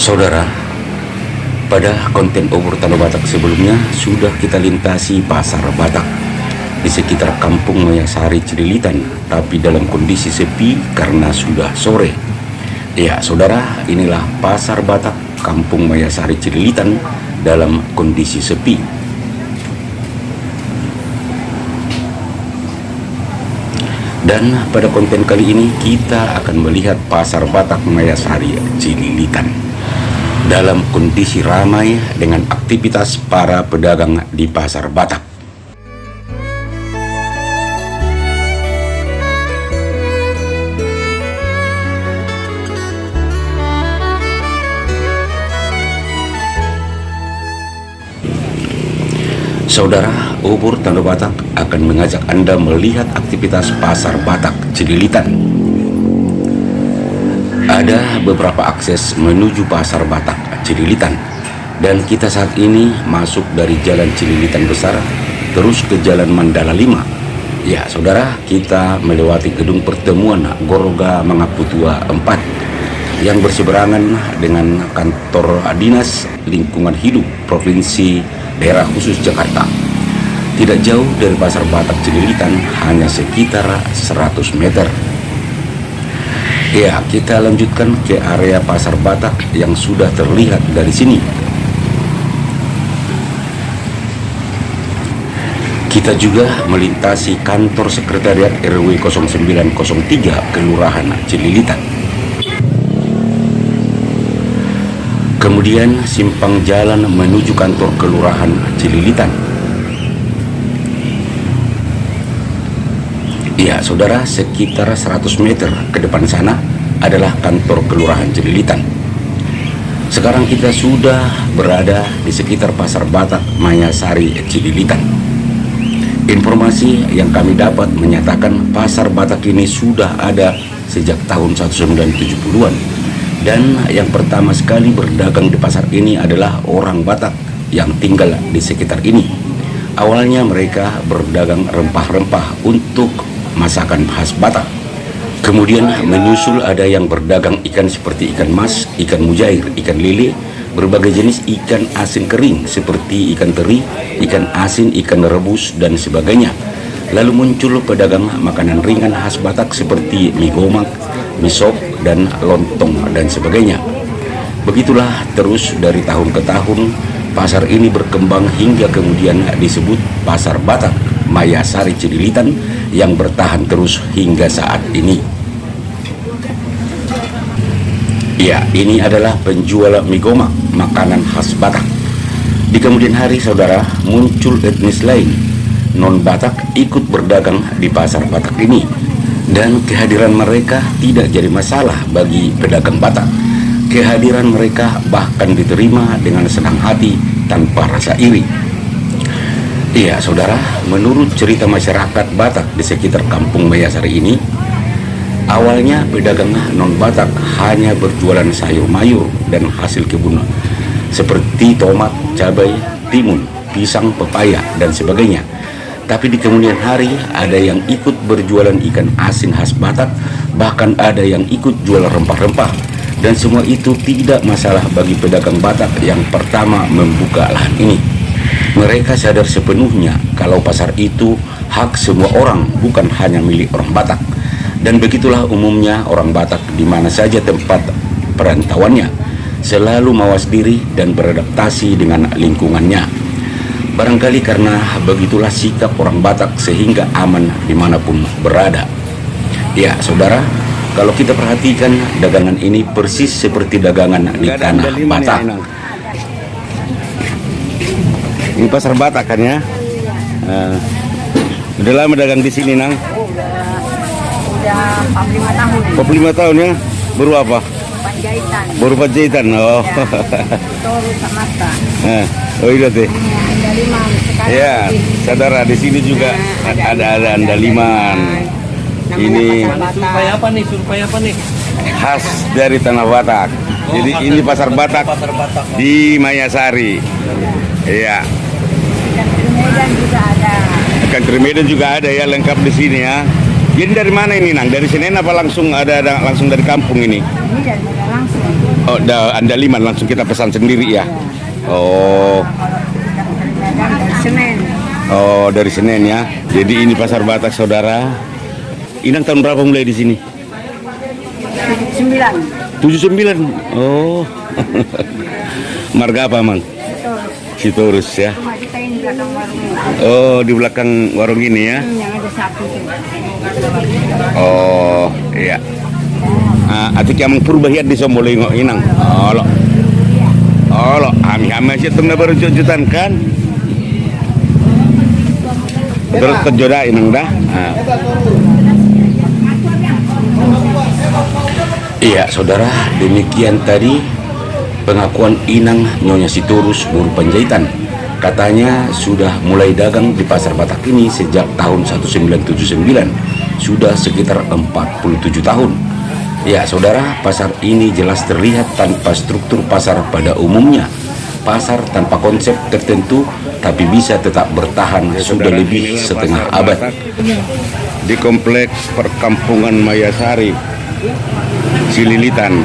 Saudara, pada konten Obor Tanah Batak sebelumnya sudah kita lintasi pasar Batak di sekitar Kampung Mayasari Cililitan, tapi dalam kondisi sepi karena sudah sore. Ya saudara, inilah pasar Batak Kampung Mayasari Cililitan dalam kondisi sepi. Dan pada konten kali ini kita akan melihat pasar Batak Mayasari Cililitan dalam kondisi ramai dengan aktivitas para pedagang di pasar Batak. Saudara, Obor Tanah Batak akan mengajak Anda melihat aktivitas pasar Batak Cililitan. Ada beberapa akses menuju pasar Batak Cililitan, dan kita saat ini masuk dari Jalan Cililitan Besar terus ke Jalan Mandala 5. Ya saudara, kita melewati gedung pertemuan Goroga Mangaputua 4 yang berseberangan dengan kantor Dinas Lingkungan Hidup Provinsi Daerah Khusus Jakarta. Tidak jauh dari pasar Batak Cililitan, hanya sekitar 100 meter. Ya, kita lanjutkan ke area pasar Batak yang sudah terlihat dari sini. Kita juga melintasi kantor sekretariat RW 0903 Kelurahan Cililitan. Kemudian simpang jalan menuju kantor Kelurahan Cililitan. Ya saudara, sekitar 100 meter ke depan sana adalah kantor Kelurahan Cililitan. Sekarang kita sudah berada di sekitar pasar Batak Mayasari Cililitan. Informasi yang kami dapat menyatakan pasar Batak ini sudah ada sejak tahun 1970-an. Dan yang pertama sekali berdagang di pasar ini adalah orang Batak yang tinggal di sekitar ini. Awalnya mereka berdagang rempah-rempah untuk masakan khas Batak. Kemudian menyusul ada yang berdagang ikan seperti ikan mas, ikan mujair, ikan lele, berbagai jenis ikan asin kering seperti ikan teri, ikan asin, ikan rebus, dan sebagainya. Lalu muncul pedagang makanan ringan khas Batak seperti mie gomak, mie sop, dan lontong, dan sebagainya. Begitulah terus dari tahun ke tahun pasar ini berkembang hingga kemudian disebut pasar Batak Mayasari Cililitan yang bertahan terus hingga saat ini. Ya, ini adalah penjual mie gomak, makanan khas Batak. Di kemudian hari saudara, muncul etnis lain non-Batak ikut berdagang di pasar Batak ini, dan kehadiran mereka tidak jadi masalah bagi pedagang Batak. Kehadiran mereka bahkan diterima dengan senang hati tanpa rasa iri. Iya saudara, menurut cerita masyarakat Batak di sekitar Kampung Mayasari ini, awalnya pedagang non-Batak hanya berjualan sayur mayur dan hasil kebun seperti tomat, cabai, timun, pisang, pepaya, dan sebagainya. Tapi di kemudian hari ada yang ikut berjualan ikan asin khas Batak, bahkan ada yang ikut jual rempah-rempah. Dan semua itu tidak masalah bagi pedagang Batak yang pertama membuka lahan ini. Mereka sadar sepenuhnya kalau pasar itu hak semua orang, bukan hanya milik orang Batak. Dan begitulah umumnya orang Batak di mana saja tempat perantauannya, selalu mawas diri dan beradaptasi dengan lingkungannya. Barangkali karena begitulah sikap orang Batak sehingga aman dimanapun berada. Ya saudara, kalau kita perhatikan dagangan ini persis seperti dagangan di tanah Batak. Ini pasar Batak kan ya? Udah lama dagang di sini nang? Udah 45 tahun. 45 tahun ya? Baru apa? Jahitan. Baru jahitan. Oh. Toru Samata. Oh iya deh. Andaliman. Ya, saudara di sini juga ada andaliman. Ini Survei apa nih? Survei apa nih? khas dari tanah Batak. Jadi ini pasar Batak di Mayasari. Iya. Medan juga ada. Ikan teri Medan juga ada ya, lengkap di sini ya. Jadi dari mana ini nang? Dari Senen apa langsung langsung dari kampung ini? Ini dari Medan langsung. Oh, andaliman langsung kita pesan sendiri ya. Oh, Pedagang dari Senin. oh dari Senin ya. Jadi ini pasar Batak saudara. Inang tahun berapa mulai di sini? 9. 79. Oh. Marga apa, Mang? Terus Sitorus ya. cuma kita ini belakang warung. Oh, di belakang warung ini ya. Yang ada sapi tuh. Oh, iya. Atik yang purbahiat di Sombolingo inang. Oh, lo, ami sih tengah baru jujutan kan. Terus kejoda inang dah. Iya, saudara, demikian tadi pengakuan Inang Nyonya Sitorus buruh penjahitan. Katanya sudah mulai dagang di pasar Batak ini sejak tahun 1979. Sudah sekitar 47 tahun. Ya, saudara, pasar ini jelas terlihat tanpa struktur pasar pada umumnya. Pasar tanpa konsep tertentu, tapi bisa tetap bertahan sudah lebih setengah abad. Di kompleks perkampungan Mayasari, Cililitan,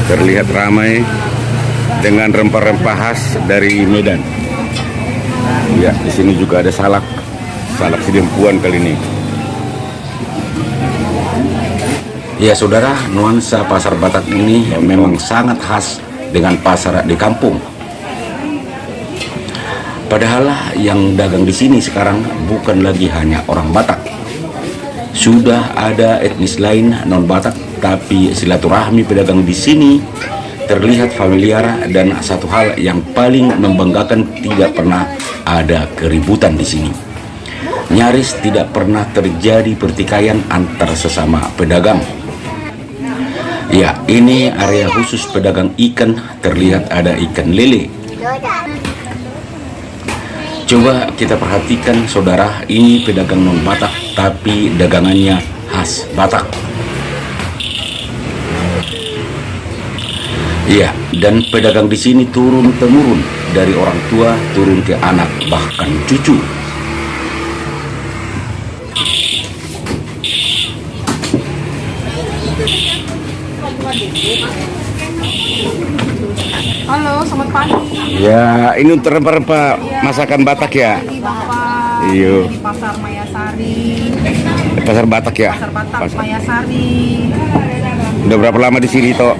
terlihat ramai dengan rempah-rempah khas dari Medan. Ya, di sini juga ada salak sidempuan kali ini. Ya, saudara, nuansa pasar Batak ini memang sangat khas dengan pasar di kampung. Padahal yang dagang di sini sekarang bukan lagi hanya orang Batak. Sudah ada etnis lain non Batak, tapi silaturahmi pedagang di sini terlihat familiar, dan satu hal yang paling membanggakan, tidak pernah ada keributan di sini. Nyaris tidak pernah terjadi pertikaian antar sesama pedagang. Ya, ini area khusus pedagang ikan, terlihat ada ikan lele. Coba kita perhatikan saudara, ini pedagang non Batak tapi dagangannya khas Batak. Iya, dan pedagang di sini turun temurun dari orang tua turun ke anak bahkan cucu. Halo, selamat pagi. Ya, ini untuk rempah-rempah masakan Batak ya. Pagi Bapak. Iya. Di Pasar Mayasari. Pasar Batak ya. Pasar Batak Mayasari. Udah berapa lama di sini, Tok?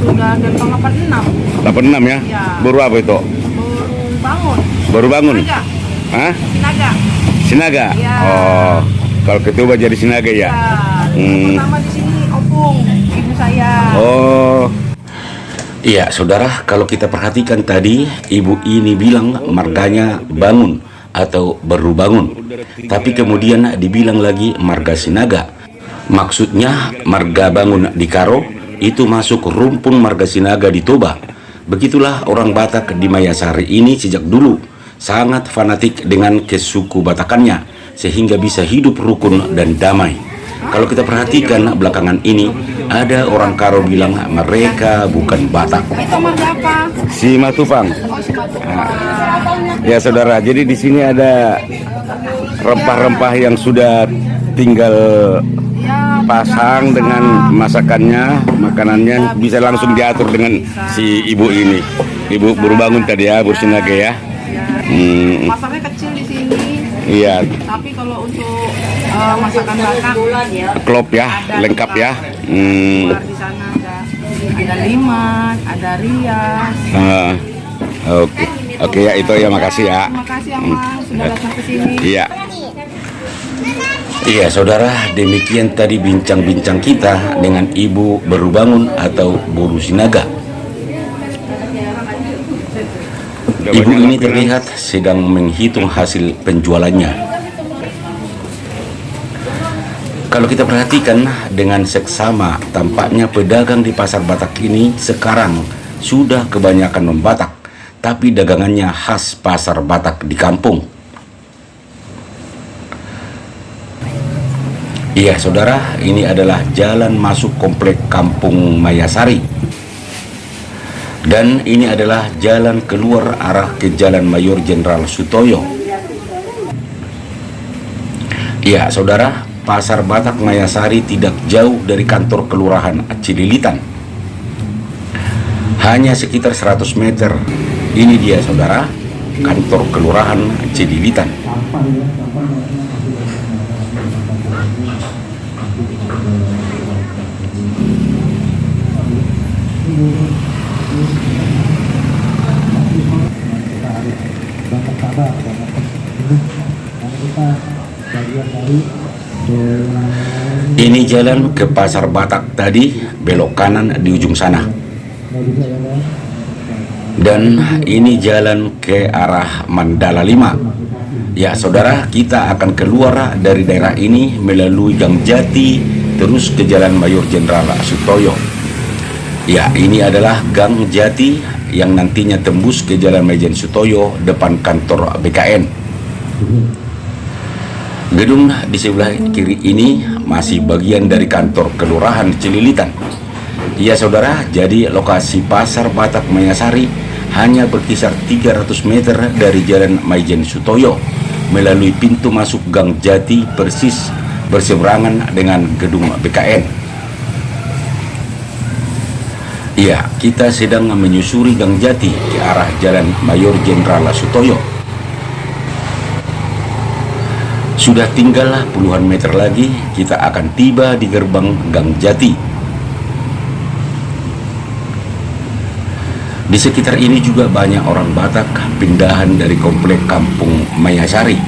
Sudah dari tahun 86. 86 ya? Iya. Baru apa itu? Baru bangun. Baru bangun? Sinaga. Hah? Sinaga. Sinaga? Iya. Oh, kalau ketua jadi Sinaga ya? Ya. Pertama di sini Opung, ibu saya. Oh. Iya, saudara, kalau kita perhatikan tadi, ibu ini bilang marganya bangun atau baru bangun. Tapi kemudian dibilang lagi marga Sinaga. Maksudnya marga bangun di Karo itu masuk rumpun marga Sinaga di Toba. Begitulah orang Batak di Mayasari ini sejak dulu sangat fanatik dengan kesuku Batakannya, sehingga bisa hidup rukun dan damai. Kalau kita perhatikan belakangan ini, ada orang Karo bilang mereka bukan Batak. Itu marga apa? Si Matupang. Oh, si Batak. Ya saudara, jadi di sini ada rempah-rempah yang sudah tinggal Ya, pasang dengan masakannya, makanannya bisa langsung diatur dengan si ibu ini. Ibu baru bangun tadi ya, Bu Sinaga ya. pasarnya kecil di sini. Iya, Tapi kalau untuk masakan Batak klop ya, lengkap ya. Keluar di sana ada limat, ada rias. Oke, oke ya, itu ya, makasih ya. Terima kasih Amang sudah datang ke sini. Iya. Iya, saudara, demikian tadi bincang-bincang kita dengan Ibu Baru Bangun atau Buru Sinaga. Ibu ini terlihat sedang menghitung hasil penjualannya. Kalau kita perhatikan dengan seksama, tampaknya pedagang di pasar Batak ini sekarang sudah kebanyakan non-Batak, tapi dagangannya khas pasar Batak di kampung. Iya, saudara, ini adalah jalan masuk komplek Kampung Mayasari. Dan ini adalah jalan keluar arah ke Jalan Mayor Jenderal Sutoyo. Iya, saudara, Pasar Batak Mayasari tidak jauh dari kantor kelurahan Cililitan. Hanya sekitar 100 meter. Ini dia saudara, kantor kelurahan Cililitan. Ini jalan ke Pasar Batak tadi, belok kanan di ujung sana. Dan ini jalan ke arah Mandala 5. Ya saudara, kita akan keluar dari daerah ini melalui Gang Jati terus ke Jalan Mayor Jenderal Sutoyo. Ya, ini adalah Gang Jati yang nantinya tembus ke Jalan Majen Sutoyo depan kantor BKN. Gedung di sebelah kiri ini masih bagian dari kantor kelurahan Cililitan. Ya saudara, jadi lokasi Pasar Batak Mayasari hanya berkisar 300 meter dari Jalan Majen Sutoyo melalui pintu masuk Gang Jati persis berseberangan dengan gedung BKN. Ya, kita sedang menyusuri Gang Jati ke arah Jalan Mayor Jenderal Sutoyo. Sudah tinggal puluhan meter lagi, kita akan tiba di gerbang Gang Jati. Di sekitar ini juga banyak orang Batak pindahan dari komplek Kampung Mayasari.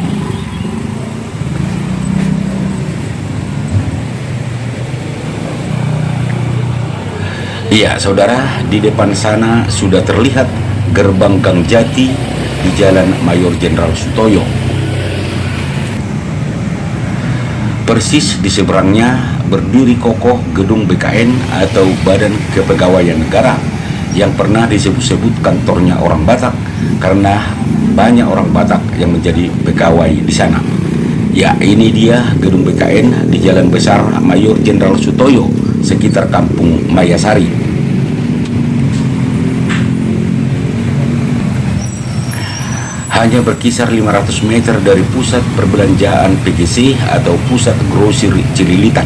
Iya saudara, di depan sana sudah terlihat gerbang Gang Jati di Jalan Mayor Jenderal Sutoyo. Persis di seberangnya berdiri kokoh gedung BKN atau Badan Kepegawaian Negara yang pernah disebut-sebut kantornya orang Batak karena banyak orang Batak yang menjadi pegawai di sana. Ya, ini dia gedung BKN di Jalan Besar Mayor Jenderal Sutoyo sekitar Kampung Mayasari. Hanya berkisar 500 meter dari pusat perbelanjaan PGC atau pusat grosir Cililitan.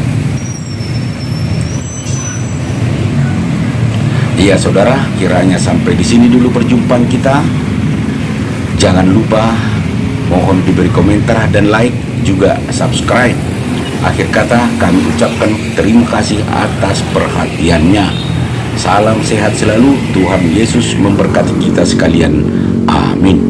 Iya saudara, kiranya sampai di sini dulu perjumpaan kita. Jangan lupa mohon diberi komentar dan like, juga subscribe. Akhir kata kami ucapkan terima kasih atas perhatiannya. Salam sehat selalu, Tuhan Yesus memberkati kita sekalian. Amin.